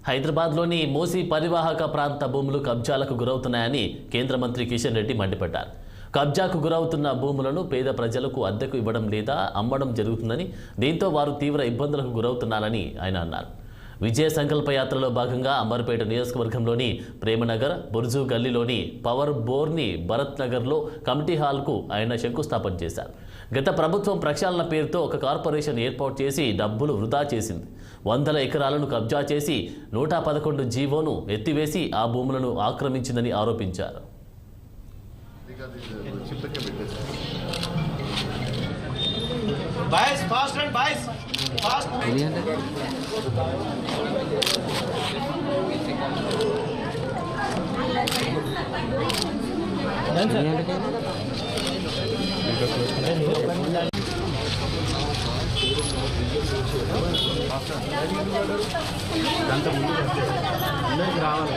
హైదరాబాద్లోని మూసీ పరివాహక ప్రాంత భూములు కబ్జాలకు గురవుతున్నాయని కేంద్ర మంత్రి కిషన్ రెడ్డి మండిపడ్డారు. కబ్జాకు గురవుతున్న భూములను పేద ప్రజలకు అద్దెకు ఇవ్వడం లేదా అమ్మడం జరుగుతుందని, దీంతో వారు తీవ్ర ఇబ్బందులకు గురవుతున్నారని ఆయన అన్నారు. విజయ సంకల్ప యాత్రలో భాగంగా అమర్పేట నియోజకవర్గంలోని ప్రేమనగర్, బుర్జు గల్లీలోని పవర్ బోర్ని భరత్ నగర్లో కమిటీ హాల్కు ఆయన శంకుస్థాపన చేశారు. గత ప్రభుత్వం ప్రక్షాళన పేరుతో ఒక కార్పొరేషన్ ఏర్పాటు చేసి డబ్బులు వృధా చేసింది. 100 ఎకరాలను కబ్జా చేసి 111 జీవోను ఎత్తివేసి ఆ భూములను ఆక్రమించిందని ఆరోపించారు. రావాలి